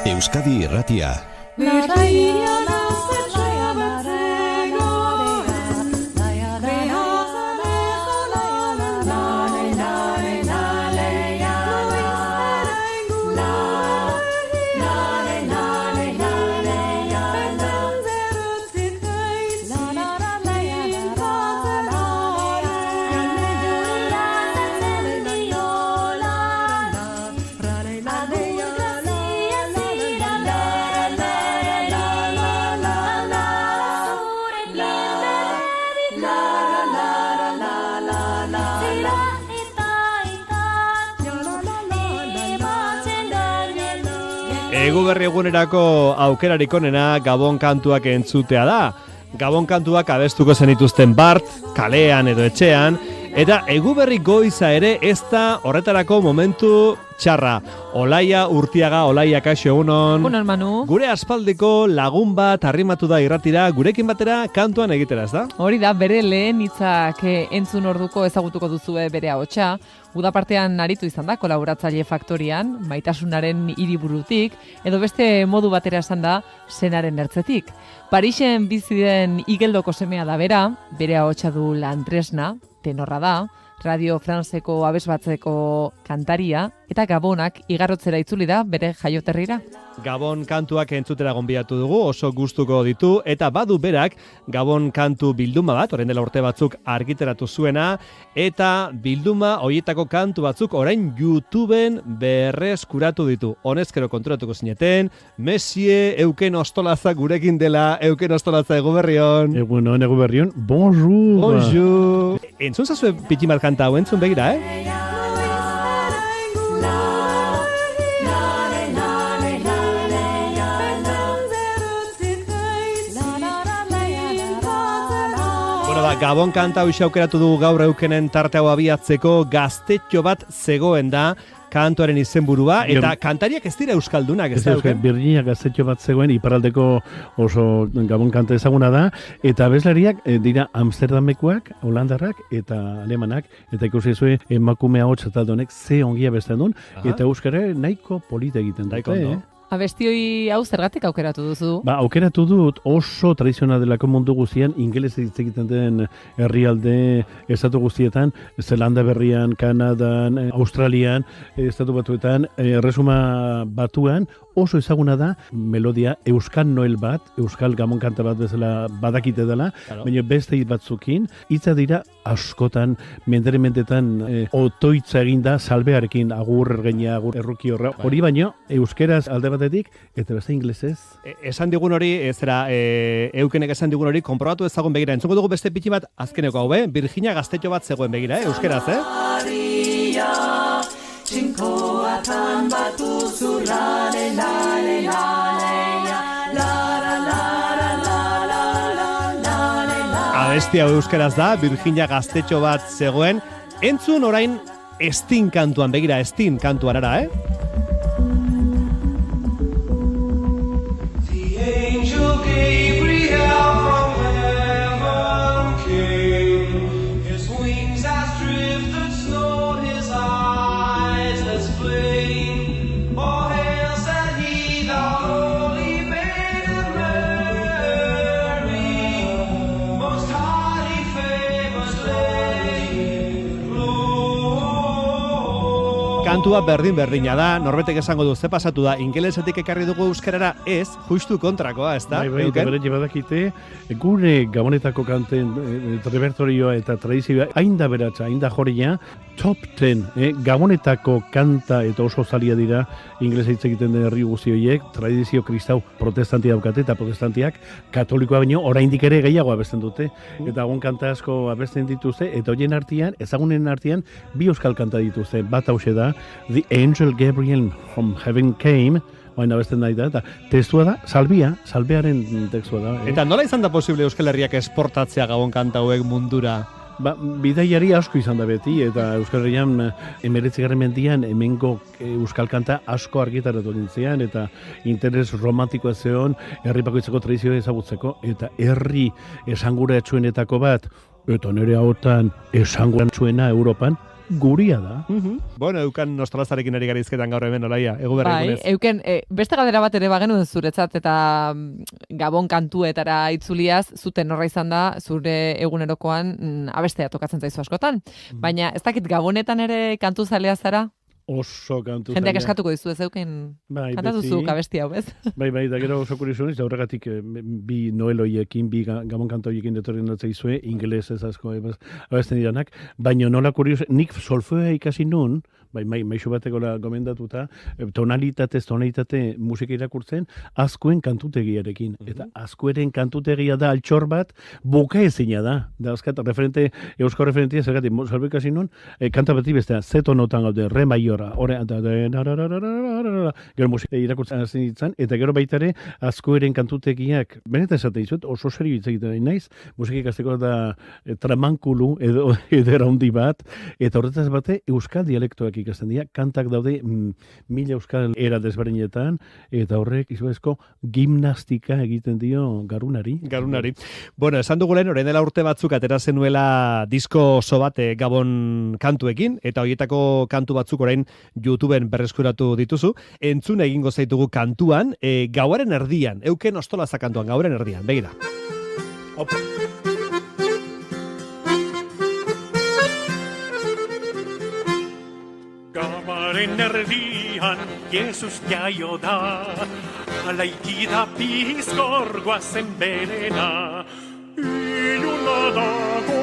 Euskadi Irratia. Eguberri egunerako aukerarik onena Gabon kantuak entzutea da. Gabon kantuak abestuko zenituzten bart, kalean edo etxean, eta eguberri goiza ere ez da horretarako momentu txarra. Olaia Urtiaga, Olaia kaixo egunon. Egunon, Manu. Gure aspaldiko lagun bat arrimatu da irratira, gurekin batera kantuan egitera, ez da? Hori da, bere lehen hitzak entzun orduko ezagutuko duzue bere ahotsa. Udapartean aritu izan da kolaboratzaile faktorian, maitasunaren hiriburutik, edo beste modu batera esan da, senaren ertzetik. Parisen bizi den Igeldoko semea da bera, bere ahotsa du lantresna, tenorra da, Radio Franceko abesbatzeko kantaria, eta Gabonak igarrotzera itzuli da bere jaioterrira. Gabon kantuak entzutera gonbidatu dugu, oso gustuko ditu, eta badu berak Gabon kantu bilduma bat, orain dela urte batzuk argiteratu zuena, eta bilduma horietako kantu batzuk orain YouTubeen berreskuratu ditu. Honezkero konturatuko zineten, Messie Euken Ostolaza gurekin dela, Euken Ostolaza eguberrion. Eguberrion, bonjour. Bonjour. Entzun zazue pitxin bat kanta hau, entzun begira, Gabon kanta hau aukeratu dugu gaur Eukenen tarte hau abiatzeko, gaztetxo bat zegoen da kantuaren izenburua, eta kantariak ez dira euskaldunak, ez da? Birginia gaztetxo bat zegoen, iparraldeko oso Gabon kanta ezaguna da, eta abeslariak dira Amsterdamekoak, Holandarrak eta Alemanak, eta ikusi zuen emakume ahots taldonek ze ongia besten duen, eta euskara nahiko polita egiten dute. Abestioi hau zergatik aukeratu duzu? Aukeratu dut oso tradizional delako mundu guztian, ingeles egiten den herrialde estatu guztietan, Zelanda berrian, Kanadan, Australian, estatu batuetan, erresuma batuan, oso ezaguna da melodia Euskal Noel bat, Euskal Gabon kanta bat bezala badakite dela, baina beste hitz batzukin, hitza dira askotan, mendetan otoitza eginda salbearekin, agur ergenia, agur erruki horra, hori baino, euskeraz alde batetik, eta beste inglesez. Esan digun hori, Eukenek esan digun hori, konprobatu ezagun begira. Entzuko dugu beste pitxi bat azkeneko hau, Virginia gaztetxo bat zegoen begira, euskeraz, Txinkoatan batu zurrare lare lare Abesti hau euskeraz da, Virginia gaztetxo bat zegoen. Entzun orain Estin kantuan, begira, Estin kantuan ara, Kantua berdina da, norbetek esango du, ze pasatu da, ingelesetik ekarri dugu euskarara, ez, justu kontrakoa, ez da? Bai, eta bere badakite, gure Gabonetako kanten repertorioa eta tradizioa, hain da beratza, hain da joria, top 10, Gabonetako kanta eta oso zalia dira, ingelesa hitz egiten den herri guzti horiek, tradizio kristau protestantia daukate, eta protestantiak katolikoa baino, oraindik ere gehiago abesten dute, eta agon kanta asko abesten dituzte, eta horien artean, ezagunen artean, bi euskal kanta dituzte, bat hause da, The Angel Gabriel from Heaven Came, baina abesten nahi da, eta testua da, salbearen tekstua da. Eta nola izan da posible Euskal Herriak esportatzea Gabon kanta hauek mundura? Bidaiari asko izan da beti, eta Euskal Herrian 19. mendian hemengo euskal kanta asko argitaratu nintzean, eta interes romantikoa zeon, herri bakoitzeko tradizioa ezagutzeko, eta herri esanguratsuenetako bat, eta nire hautan esanguratsuena Europan, guria da. Bueno, euken nostalazarekin ari garizketan gaur hemen, olaia, egu Bai, berrikunez. euken, beste galdera bat ere bagenuen zuretzat eta Gabon kantuetara itzuliaz, zuten horra izan da, zure egunerokoan abestea tokatzen zaizu askotan. Baina ez dakit Gabonetan ere kantu zalea zara? Oso kantu Jendeak zaila. eskatuko dizu ez euken Bai, kantatu beti. zuk abestia hau, ez? Bai, da gero oso kuriosu niz, horregatik bi noeloiekin, bi Gabon kantoiekin detorren dut zaizue, ingeles ez asko, abesten diranak, baina nola kuriosu, nik solfeoa ikasi nun, maizu bateko gomendatuta, tonalitate musika irakurtzen, azkuen kantutegiarekin. Eta azkueren kantutegia da altxor bat, bukaezina da. Da, azkat, eusko referentia, zergatik, salbe ikasi nun, kanta beti bestea, zeto notan gaude, re maiora, gero musika irakurtzen hasten ditzen, eta gero baitare, azkueren kantutegiak, benetan esate dizuet, oso serio hitz egiten naiz, musika ikasteko da tramankulu edo eraundi bat, eta horretaz bate, euskal dialektoak ikasten dira, kantak daude mila euskal era desberdinetan, eta horrek izuezko gimnastika egiten dio garunari. Bueno, esan dugu lehen, orain dela urte batzuk atera zenuela disko oso bat Gabon kantuekin, eta horietako kantu batzuk orain YouTubeen berreskuratu dituzu. Entzun egingo zaitugu kantuan, gauaren erdian, euken ostolaza kantuan, gauaren erdian, begira. Opa. Gauaren erdian, Jesus jaio da, alaikida pizkor guazen berena. Iluna dago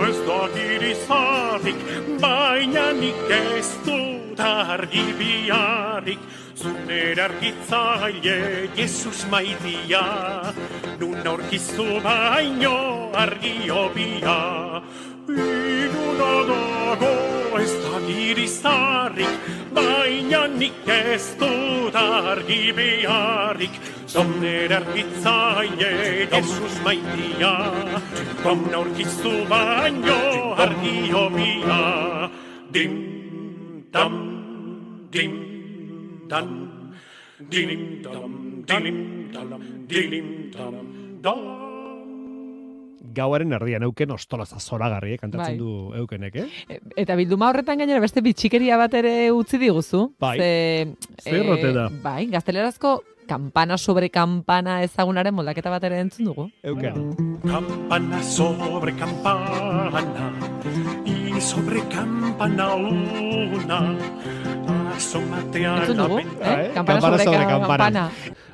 ez dakirizarik, baina nik ez dut argi biharrik. Zunera argitzaile Jesus maitia, nun aurkizu baino argi obia. Iluna dago ez dakirizarik, baina nik ez dut argi biharrik. Zunera argitzaile Jesus maitia, nun aurkizu baino argi obia. Dim, dam, dim, dan, dilim, dam, dilim, dam, dilim, dam, dam. Gauaren erdian, euken ostolaza zoragarri, kantatzen Bai. du eukenek, Eta bilduma horretan gainera beste bitxikeria bat ere utzi diguzu. Bai. Zer errote da? Bai, gaztelerazko kampana sobre kampana ezagunaren moldaketa bat ere entzun dugu. Euken. Campana sobre campana y sobre campana una asómate a Entzun la dugu, ventana. Kampana Kampana sobre sobre kampana.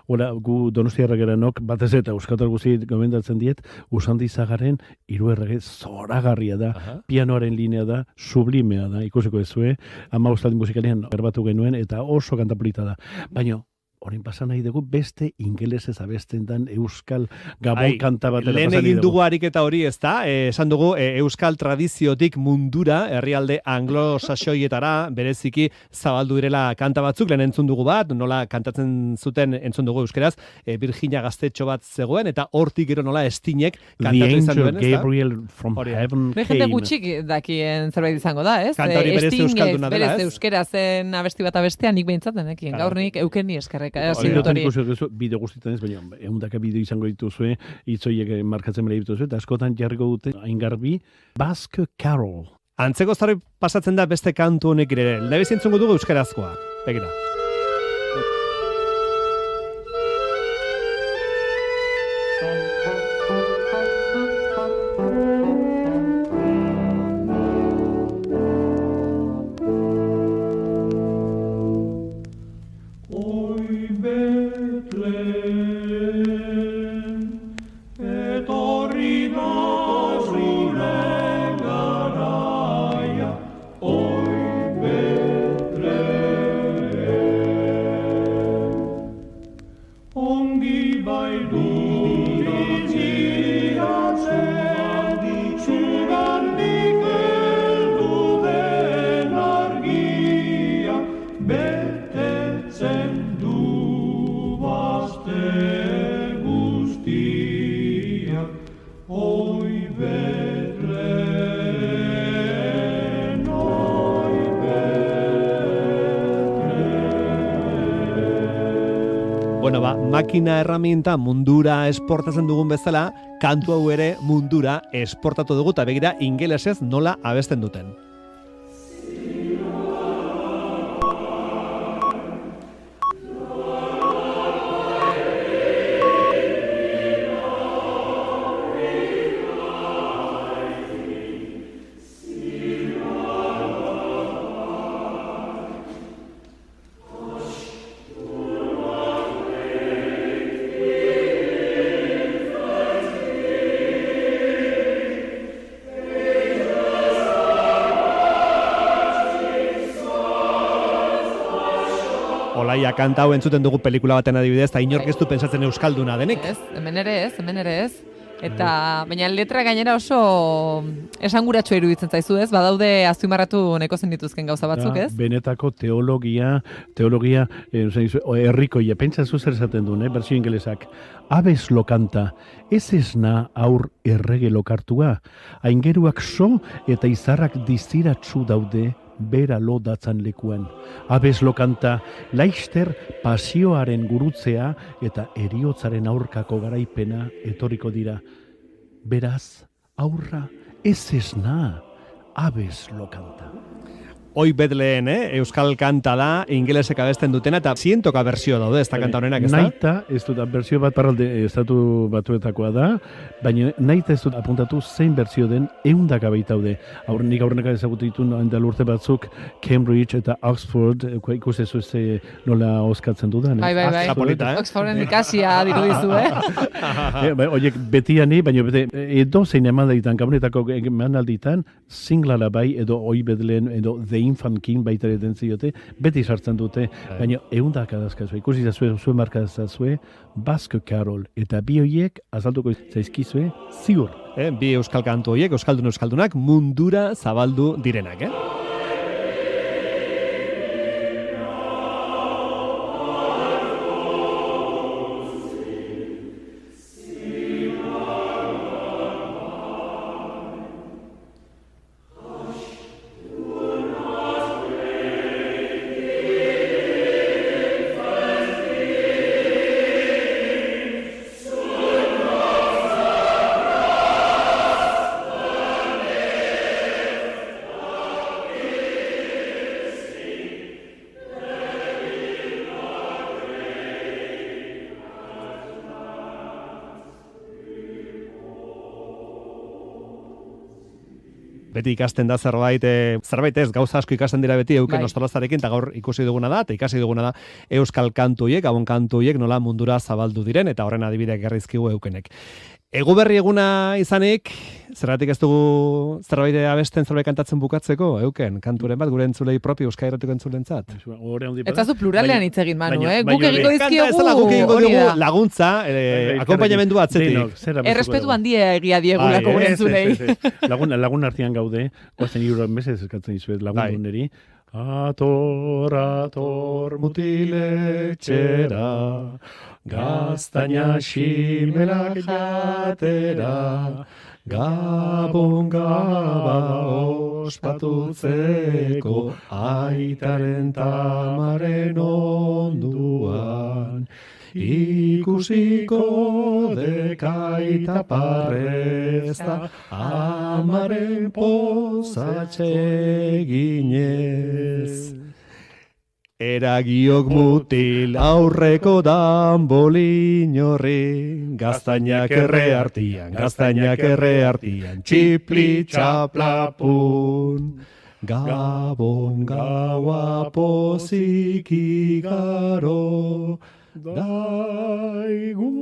Hora, gu donostiarrak eranok, batez eta euskatar guzti gomendatzen diet, Usandi Zagaren hiru errege zoragarria da, Aha. pianoaren linea da, sublimea da, ikusiko ezue, 15 musikalian berbatu genuen, eta oso kantapolita da. Baina, orain pasan nahi dugu beste ingelesez abesten dan euskal Gabon kanta batera lehen pasan nahi egin dugu. dugu ariketa hori, ez da, esan dugu euskal tradiziotik mundura, herrialde anglo-saxoietara, bereziki zabaldu direla kanta batzuk, lehen entzun dugu bat, nola kantatzen zuten entzun dugu euskeraz, Virginia gaztetxo bat zegoen, eta hortik gero nola estinek The kantatu izan Angel duen, ez da? Gabriel from Hori da. Heaven Jende came. gutxik dakien zerbait izango da, ez? Kanta hori berez Stingek euskalduna dela, berez ez? euskera zen abesti bat abestea nik behintzat nekien. Claro. Gaur nik eukeni eskerrek. Hori da. Hori ikusi duzu, bideo guztietan ez, baina ehundaka bideo izango dituzue, hitzoiek markatzen bere dituzue, eta askotan jarriko dute aingarbi Basque Carol. Antzeko zarri pasatzen da beste kantu honek ere. Lehiz entzungo dugu euskarazkoa. Begira. Bueno, makina erraminta mundura esportatzen dugun bezala, kantu hau ere mundura esportatu dugu, eta begira ingelesez nola abesten duten. Olaia kanta hau entzuten dugu pelikula baten adibidez, eta inork ez du pentsatzen euskalduna denik. Ez, hemen ere ez. Eta, baina letra gainera oso esanguratsua iruditzen zaizu, ez? Badaude azpimarratu nahiko zen dituzken gauza batzuk, ez? Benetako teologia herrikoia, pentsazu zer esaten duen, berzio ingelesak. Abes lo kanta, ez esna aur errege lokartua, aingeruak so eta izarrak diziratsu daude bera lo datzan lekuan. Abes lo kanta, laister pasioaren gurutzea eta eriotzaren aurkako garaipena etorriko dira. Beraz, aurra ez esna, abes lo kanta. Hoi Betleen, euskal kanta da, ingelesek abesten dutena, eta zientoka bersio daude, ez da kanta honenak, ez da? Naita, ez dut, bersio bat parralde estatu batuetakoa da, baina naita ez dut apuntatu zein bersio den 100 baitaude. Nik aurrenaka ezagutu ditu urte batzuk Cambridge eta Oxford, ikusezu ez nola oskatzen dudan. Bai. Oxforden ikasia dirudizu, Oiek betiani, baina edo zein emanalditan, gabonetako emanalditan, singlala bai, edo Hoi Betleen, edo The Infantkin baita ere ziote, beti sartzen dute, baina 100 adazkazue, ikusi zuen markazazue, Basque Carol, eta bi horiek azalduko zaizkizue, ziur. Bi euskal kantu horiek, euskaldunak mundura zabaldu direnak, Beti ikasten da zerbait ez, gauza asko ikasten dira beti euken ostolazarekin, eta gaur ikusi duguna da, eta ikasi duguna da euskal kantu hiek, gabon kantu hiek nola mundura zabaldu diren, eta horren adibideak gerrizkigu eukenek. Eguberri eguna izanik, zergatik ez dugu zerbait abesten zerbait kantatzen bukatzeko, euken, kanturen bat, gure entzulei propio Euskal Irratiko entzulentzat. Ez dazu pluralean hitz egin, Manu, Guk egiko dizkiogu hori da. Laguntza, akompainamendu atzetik. Errespetu handia egia diegulako gure entzulei. Lagun artean gaude, guazen hiru mesez eskatzen dizuet laguneri. Ator mutiletxera, gaztaina xilmelak jatera, Gabon gaba ospatutzeko, aitaren tamaren onduan, ikusiko dekaita parrezta, amaren pozatxe ginez. Eragiok mutil aurreko danbolin horri, gaztainak erre hartian, txipli txaplapun. Gabon gaua pozik igaro daigun.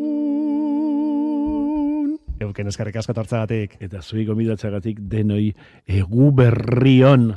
Euken eskarrik asko tortzagatik. Eta zui gomidatzagatik denoi Eguberrion.